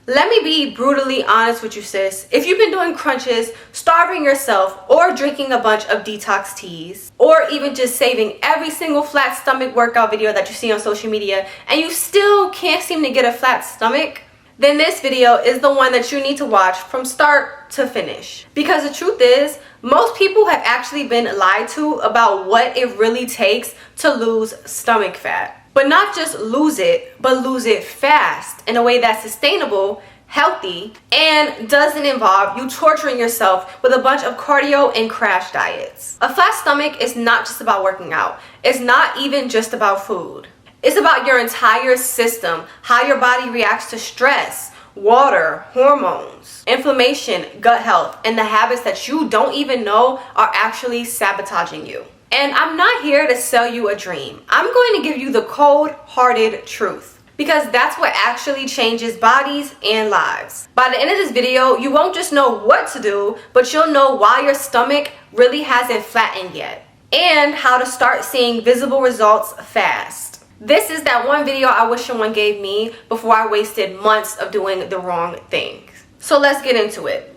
Let me be brutally honest with you, sis. If you've been doing crunches, starving yourself, or drinking a bunch of detox teas, or even just saving every single flat stomach workout video that you see on social media, and you still can't seem to get a flat stomach, then this video is the one that you need to watch from start to finish. Because the truth is, most people have actually been lied to about what it really takes to lose stomach fat. But not just lose it, but lose it fast in a way that's sustainable, healthy, and doesn't involve you torturing yourself with a bunch of cardio and crash diets. A flat stomach is not just about working out. It's not even just about food. It's about your entire system, how your body reacts to stress, water, hormones, inflammation, gut health, and the habits that you don't even know are actually sabotaging you. And I'm not here to sell you a dream. I'm going to give you the cold-hearted truth, because that's what actually changes bodies and lives. By the end of this video, you won't just know what to do, but you'll know why your stomach really hasn't flattened yet, and how to start seeing visible results fast. This is that one video I wish someone gave me before I wasted months of doing the wrong things. So let's get into it.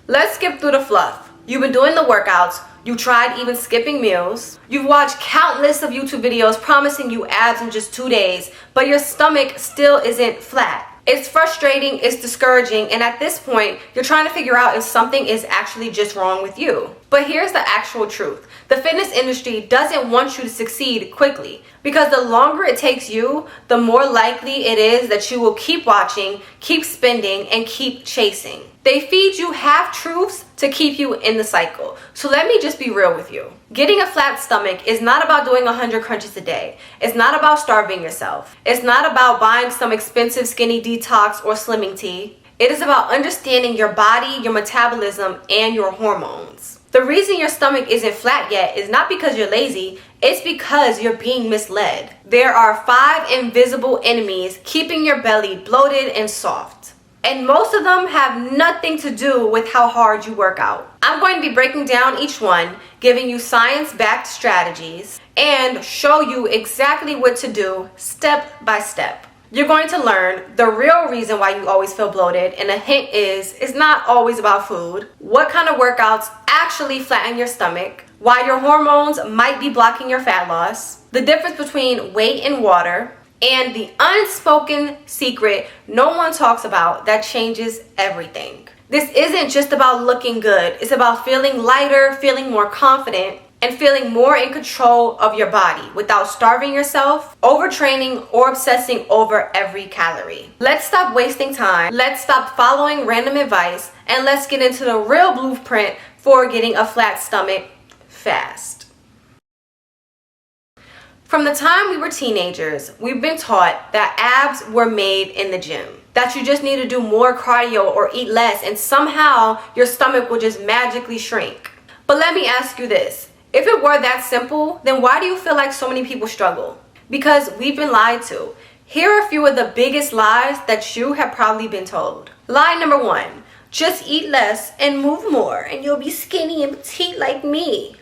Let's skip through the fluff. You've been doing the workouts. You tried even skipping meals. You've watched countless of YouTube videos promising you abs in just 2 days, but your stomach still isn't flat. It's frustrating, it's discouraging, and at this point, you're trying to figure out if something is actually just wrong with you. But here's the actual truth. The fitness industry doesn't want you to succeed quickly, because the longer it takes you, the more likely it is that you will keep watching, keep spending, and keep chasing. They feed you half-truths to keep you in the cycle. So let me just be real with you. Getting a flat stomach is not about doing 100 crunches a day. It's not about starving yourself. It's not about buying some expensive skinny detox or slimming tea. It is about understanding your body, your metabolism, and your hormones. The reason your stomach isn't flat yet is not because you're lazy, it's because you're being misled. There are 5 invisible enemies keeping your belly bloated and soft. And most of them have nothing to do with how hard you work out. I'm going to be breaking down each one, giving you science-backed strategies, and show you exactly what to do step by step. You're going to learn the real reason why you always feel bloated, and a hint is, it's not always about food, what kind of workouts actually flatten your stomach, why your hormones might be blocking your fat loss, the difference between weight and water, and the unspoken secret no one talks about that changes everything. This isn't just about looking good. It's about feeling lighter, feeling more confident, and feeling more in control of your body without starving yourself, overtraining, or obsessing over every calorie. Let's stop wasting time. Let's stop following random advice, and let's get into the real blueprint for getting a flat stomach fast. From the time we were teenagers, we've been taught that abs were made in the gym. That you just need to do more cardio or eat less and somehow your stomach will just magically shrink. But let me ask you this. If it were that simple, then why do you feel like so many people struggle? Because we've been lied to. Here are a few of the biggest lies that you have probably been told. Lie number 1. Just eat less and move more and you'll be skinny and petite like me.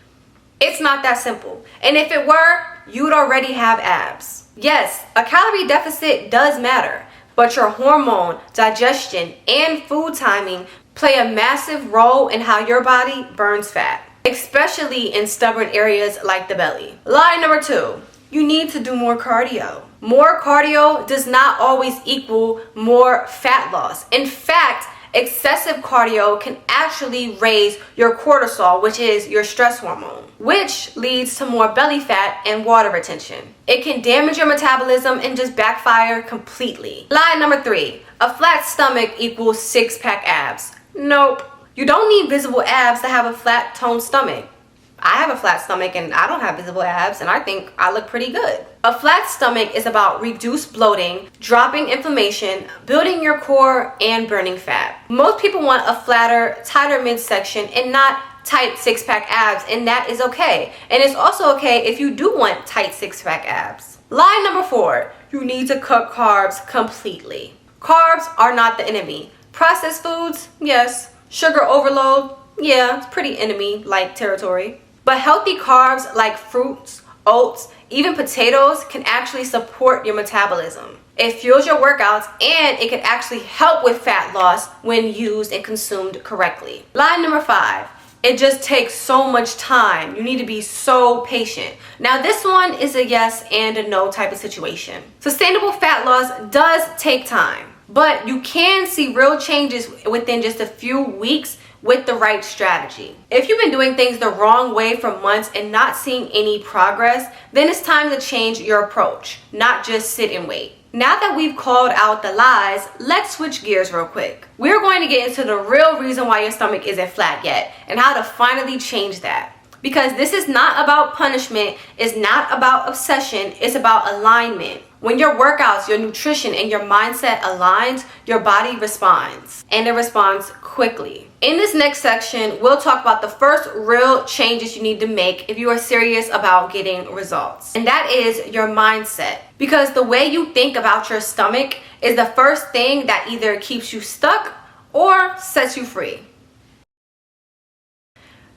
It's not that simple. And if it were, you'd already have abs. Yes, a calorie deficit does matter, but your hormone, digestion, and food timing play a massive role in how your body burns fat, especially in stubborn areas like the belly. Lie number 2, you need to do more cardio. More cardio does not always equal more fat loss. In fact, excessive cardio can actually raise your cortisol, which is your stress hormone, which leads to more belly fat and water retention. It can damage your metabolism and just backfire completely. Lie number 3, a flat stomach equals 6-pack abs. Nope. You don't need visible abs to have a flat toned stomach. I have a flat stomach and I don't have visible abs, and I think I look pretty good. A flat stomach is about reduced bloating, dropping inflammation, building your core, and burning fat. Most people want a flatter, tighter midsection and not tight 6-pack abs, and that is okay. And it's also okay if you do want tight 6-pack abs. Lie number 4, you need to cut carbs completely. Carbs are not the enemy. Processed foods, yes. Sugar overload, yeah, it's pretty enemy-like territory. But healthy carbs like fruits, oats, even potatoes can actually support your metabolism. It fuels your workouts, and it can actually help with fat loss when used and consumed correctly. Lie number 5. It just takes so much time. You need to be so patient. Now, this one is a yes and a no type of situation. Sustainable fat loss does take time, but you can see real changes within just a few weeks with the right strategy. If you've been doing things the wrong way for months and not seeing any progress, then it's time to change your approach, not just sit and wait. Now that we've called out the lies, let's switch gears real quick. We're going to get into the real reason why your stomach isn't flat yet and how to finally change that. Because this is not about punishment, it's not about obsession, it's about alignment. When your workouts, your nutrition, and your mindset aligns, your body responds, and it responds quickly. In this next section, we'll talk about the first real changes you need to make if you are serious about getting results. And that is your mindset. Because the way you think about your stomach is the first thing that either keeps you stuck or sets you free.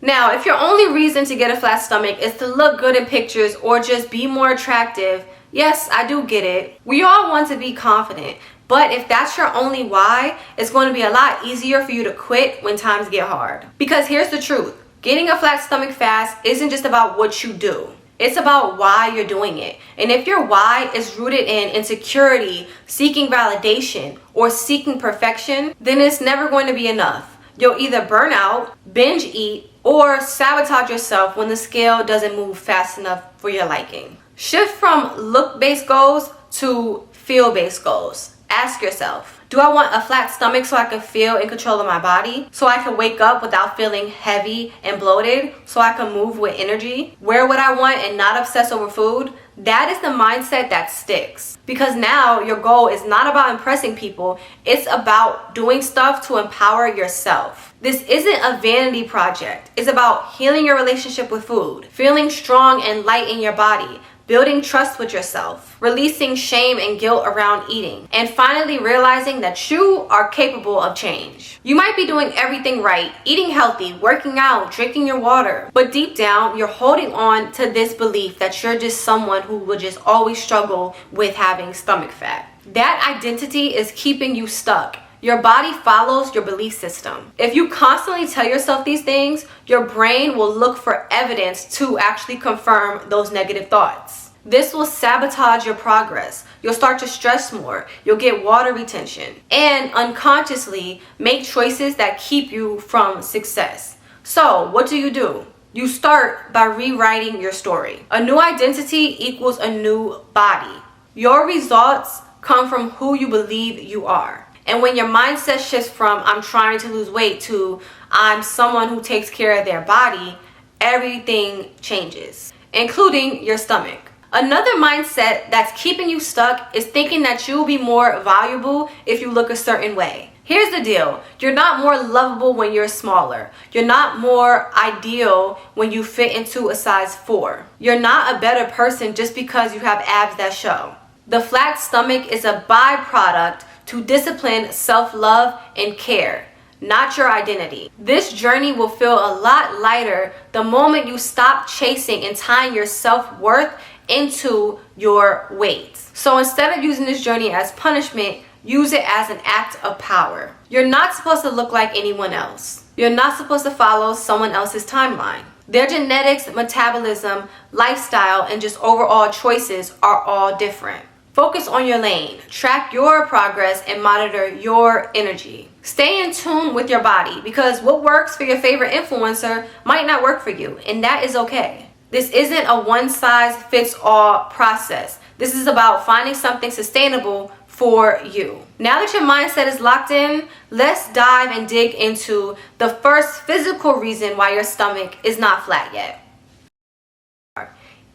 Now, if your only reason to get a flat stomach is to look good in pictures or just be more attractive, yes, I do get it. We all want to be confident, but if that's your only why, it's going to be a lot easier for you to quit when times get hard. Because here's the truth, getting a flat stomach fast isn't just about what you do. It's about why you're doing it. And if your why is rooted in insecurity, seeking validation, or seeking perfection, then it's never going to be enough. You'll either burn out, binge eat, or sabotage yourself when the scale doesn't move fast enough for your liking. Shift from look-based goals to feel-based goals. Ask yourself, do I want a flat stomach so I can feel in control of my body? So I can wake up without feeling heavy and bloated? So I can move with energy? Wear what I want and not obsess over food? That is the mindset that sticks. Because now your goal is not about impressing people, it's about doing stuff to empower yourself. This isn't a vanity project. It's about healing your relationship with food, feeling strong and light in your body, building trust with yourself, releasing shame and guilt around eating, and finally realizing that you are capable of change. You might be doing everything right, eating healthy, working out, drinking your water, but deep down, you're holding on to this belief that you're just someone who will just always struggle with having stomach fat. That identity is keeping you stuck. Your body follows your belief system. If you constantly tell yourself these things, your brain will look for evidence to actually confirm those negative thoughts. This will sabotage your progress. You'll start to stress more. You'll get water retention and unconsciously make choices that keep you from success. So what do? You start by rewriting your story. A new identity equals a new body. Your results come from who you believe you are. And when your mindset shifts from I'm trying to lose weight to I'm someone who takes care of their body, everything changes, including your stomach. Another mindset that's keeping you stuck is thinking that you'll be more valuable if you look a certain way. Here's the deal. You're not more lovable when you're smaller. You're not more ideal when you fit into a size 4. You're not a better person just because you have abs that show. The flat stomach is a byproduct to discipline, self-love, and care, not your identity. This journey will feel a lot lighter the moment you stop chasing and tying your self-worth into your weight. So instead of using this journey as punishment, use it as an act of power. You're not supposed to look like anyone else. You're not supposed to follow someone else's timeline. Their genetics, metabolism, lifestyle, and just overall choices are all different. Focus on your lane, track your progress, and monitor your energy. Stay in tune with your body because what works for your favorite influencer might not work for you, and that is okay. This isn't a one-size-fits-all process. This is about finding something sustainable for you. Now that your mindset is locked in, let's dive and dig into the first physical reason why your stomach is not flat yet.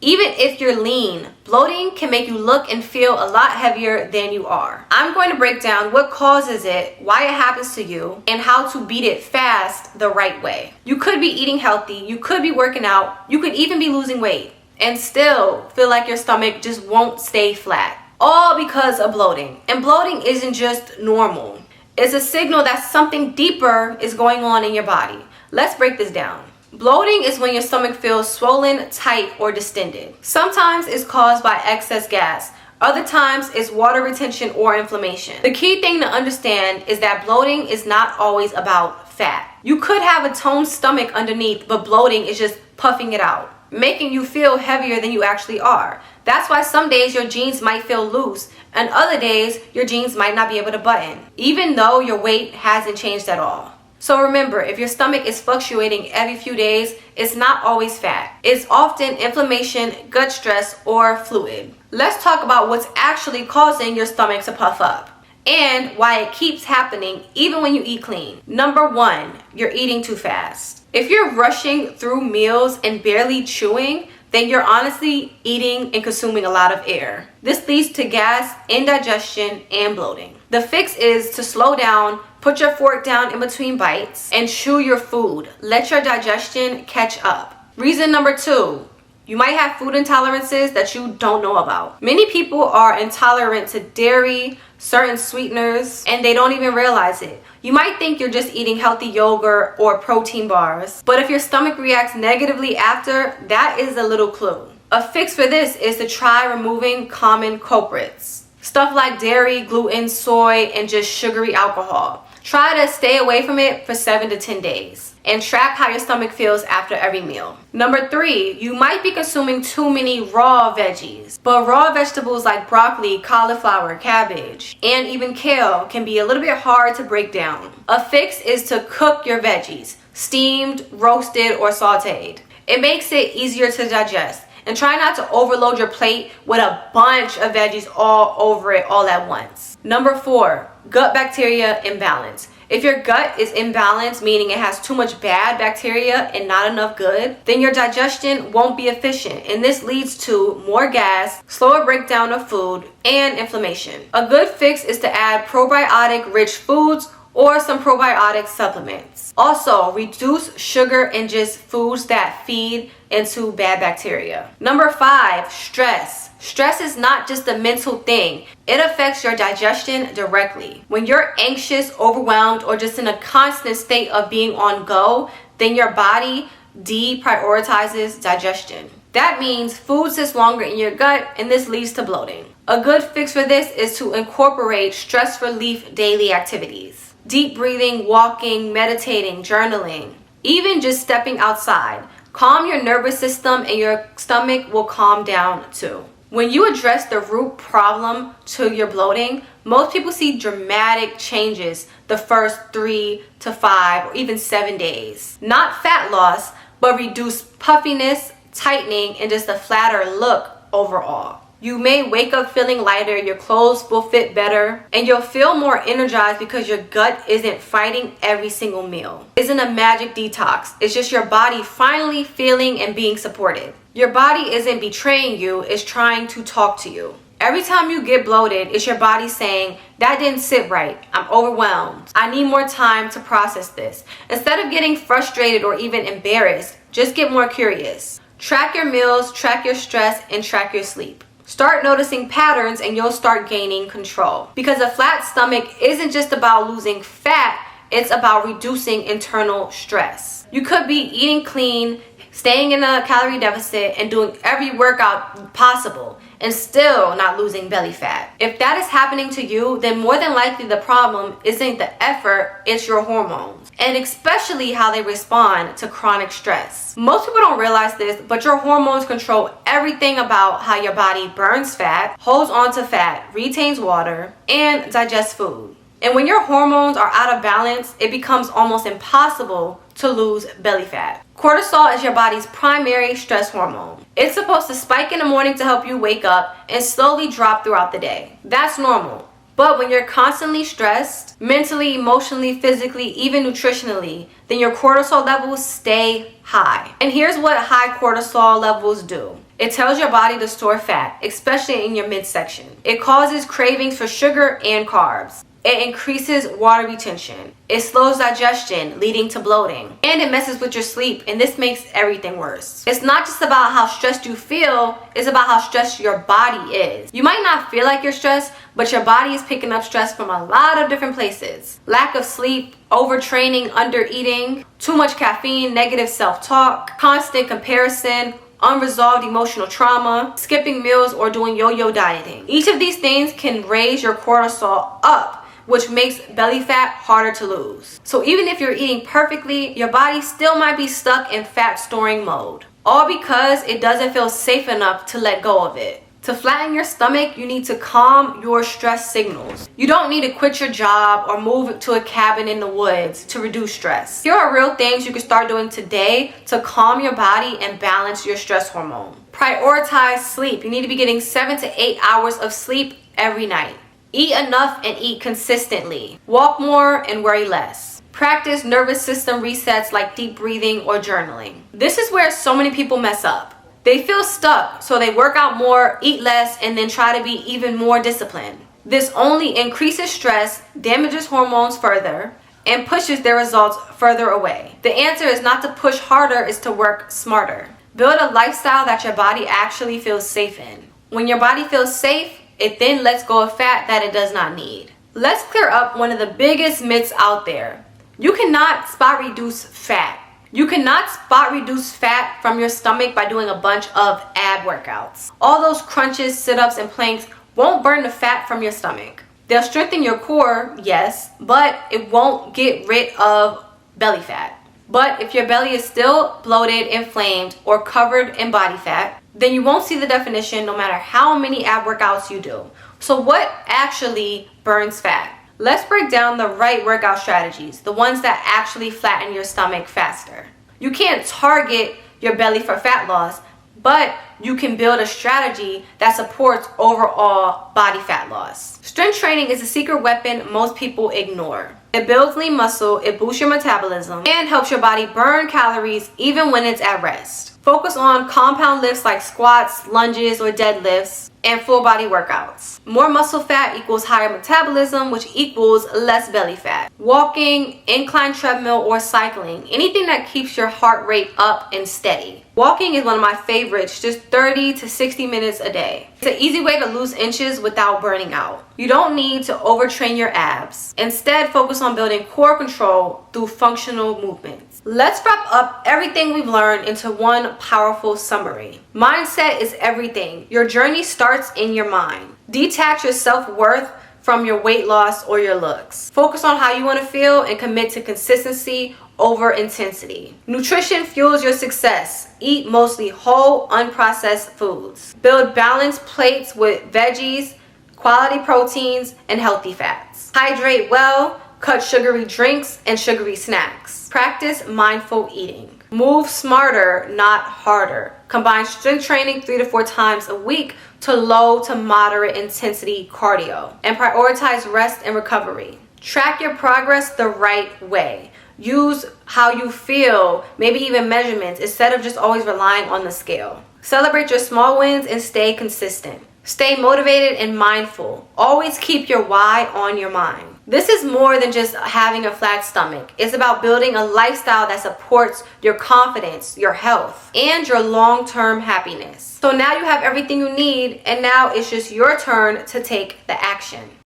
Even if you're lean, bloating can make you look and feel a lot heavier than you are. I'm going to break down what causes it, why it happens to you, and how to beat it fast the right way. You could be eating healthy, you could be working out, you could even be losing weight, and still feel like your stomach just won't stay flat. All because of bloating. And bloating isn't just normal. It's a signal that something deeper is going on in your body. Let's break this down. Bloating is when your stomach feels swollen, tight, or distended. Sometimes it's caused by excess gas. Other times it's water retention or inflammation. The key thing to understand is that bloating is not always about fat. You could have a toned stomach underneath, but bloating is just puffing it out, making you feel heavier than you actually are. That's why some days your jeans might feel loose and other days your jeans might not be able to button, even though your weight hasn't changed at all. So remember, if your stomach is fluctuating every few days, it's not always fat. It's often inflammation, gut stress, or fluid. Let's talk about what's actually causing your stomach to puff up and why it keeps happening even when you eat clean. Number 1, you're eating too fast. If you're rushing through meals and barely chewing, then you're honestly eating and consuming a lot of air. This leads to gas, indigestion, and bloating. The fix is to slow down, put your fork down in between bites, and chew your food. Let your digestion catch up. Reason number 2, you might have food intolerances that you don't know about. Many people are intolerant to dairy, certain sweeteners, and they don't even realize it. You might think you're just eating healthy yogurt or protein bars, but if your stomach reacts negatively after, that is a little clue. A fix for this is to try removing common culprits. Stuff like dairy, gluten, soy, and just sugary alcohol. Try to stay away from it for 7 to 10 days and track how your stomach feels after every meal. Number 3, you might be consuming too many raw veggies, but raw vegetables like broccoli, cauliflower, cabbage, and even kale can be a little bit hard to break down. A fix is to cook your veggies, steamed, roasted, or sauteed. It makes it easier to digest. And try not to overload your plate with a bunch of veggies all over it all at once. Number 4, gut bacteria imbalance. If your gut is imbalanced, meaning it has too much bad bacteria and not enough good, then your digestion won't be efficient, and this leads to more gas, slower breakdown of food, and inflammation. A good fix is to add probiotic-rich foods or some probiotic supplements. Also, reduce sugar in just foods that feed into bad bacteria. Number 5, stress. Stress is not just a mental thing. It affects your digestion directly. When you're anxious, overwhelmed, or just in a constant state of being on go, then your body deprioritizes digestion. That means food sits longer in your gut, and this leads to bloating. A good fix for this is to incorporate stress relief daily activities. Deep breathing, walking, meditating, journaling, even just stepping outside. Calm your nervous system and your stomach will calm down too. When you address the root problem to your bloating, most people see dramatic changes the first 3 to 5 or even 7 days. Not fat loss, but reduced puffiness, tightening, and just a flatter look overall. You may wake up feeling lighter, your clothes will fit better, and you'll feel more energized because your gut isn't fighting every single meal. It isn't a magic detox. It's just your body finally feeling and being supported. Your body isn't betraying you, it's trying to talk to you. Every time you get bloated, it's your body saying, that didn't sit right, I'm overwhelmed, I need more time to process this. Instead of getting frustrated or even embarrassed, just get more curious. Track your meals, track your stress, and track your sleep. Start noticing patterns and you'll start gaining control. Because a flat stomach isn't just about losing fat, it's about reducing internal stress. You could be eating clean, staying in a calorie deficit, and doing every workout possible and still not losing belly fat. If that is happening to you, then more than likely the problem isn't the effort, it's your hormones, and especially how they respond to chronic stress. Most people don't realize this, but your hormones control everything about how your body burns fat, holds on to fat, retains water, and digests food. And when your hormones are out of balance, it becomes almost impossible to lose belly fat. Cortisol is your body's primary stress hormone. It's supposed to spike in the morning to help you wake up and slowly drop throughout the day. That's normal. But when you're constantly stressed, mentally, emotionally, physically, even nutritionally, then your cortisol levels stay high. And here's what high cortisol levels do. It tells your body to store fat, especially in your midsection. It causes cravings for sugar and carbs. It increases water retention. It slows digestion, leading to bloating. And it messes with your sleep, and this makes everything worse. It's not just about how stressed you feel, it's about how stressed your body is. You might not feel like you're stressed, but your body is picking up stress from a lot of different places. Lack of sleep, overtraining, undereating, too much caffeine, negative self-talk, constant comparison, unresolved emotional trauma, skipping meals, or doing yo-yo dieting. Each of these things can raise your cortisol up, which makes belly fat harder to lose. So even if you're eating perfectly, your body still might be stuck in fat storing mode. All because it doesn't feel safe enough to let go of it. To flatten your stomach, you need to calm your stress signals. You don't need to quit your job or move to a cabin in the woods to reduce stress. Here are real things you can start doing today to calm your body and balance your stress hormone. Prioritize sleep. You need to be getting 7 to 8 hours of sleep every night. Eat enough and eat consistently. Walk more and worry less. Practice nervous system resets like deep breathing or journaling. This is where so many people mess up. They feel stuck, so they work out more, eat less, and then try to be even more disciplined. This only increases stress, damages hormones further, and pushes their results further away. The answer is not to push harder, it's to work smarter. Build a lifestyle that your body actually feels safe in. When your body feels safe, it then lets go of fat that it does not need. Let's clear up one of the biggest myths out there. You cannot spot reduce fat. You cannot spot reduce fat from your stomach by doing a bunch of ab workouts. All those crunches, sit-ups, and planks won't burn the fat from your stomach. They'll strengthen your core, yes, but it won't get rid of belly fat. But if your belly is still bloated, inflamed, or covered in body fat, then you won't see the definition no matter how many ab workouts you do. So what actually burns fat? Let's break down the right workout strategies, the ones that actually flatten your stomach faster. You can't target your belly for fat loss, but you can build a strategy that supports overall body fat loss. Strength training is a secret weapon most people ignore. It builds lean muscle, it boosts your metabolism, and helps your body burn calories even when it's at rest. Focus on compound lifts like squats, lunges, or deadlifts, and full body workouts. More muscle fat equals higher metabolism, which equals less belly fat. Walking, incline treadmill, or cycling, anything that keeps your heart rate up and steady. Walking is one of my favorites, just 30 to 60 minutes a day. It's an easy way to lose inches without burning out. You don't need to overtrain your abs. Instead, focus on building core control through functional movements. Let's wrap up everything we've learned into one powerful summary. Mindset is everything. Your journey starts in your mind. Detach your self-worth from your weight loss or your looks. Focus on how you want to feel and commit to consistency over intensity. Nutrition fuels your success. Eat mostly whole, unprocessed foods. Build balanced plates with veggies, quality proteins, and healthy fats. Hydrate well. Cut sugary drinks and sugary snacks. Practice mindful eating. Move smarter, not harder. Combine strength training 3 to 4 times a week to low to moderate intensity cardio. And prioritize rest and recovery. Track your progress the right way. Use how you feel, maybe even measurements, instead of just always relying on the scale. Celebrate your small wins and stay consistent. Stay motivated and mindful. Always keep your why on your mind. This is more than just having a flat stomach. It's about building a lifestyle that supports your confidence, your health, and your long-term happiness. So now you have everything you need, and now it's just your turn to take the action.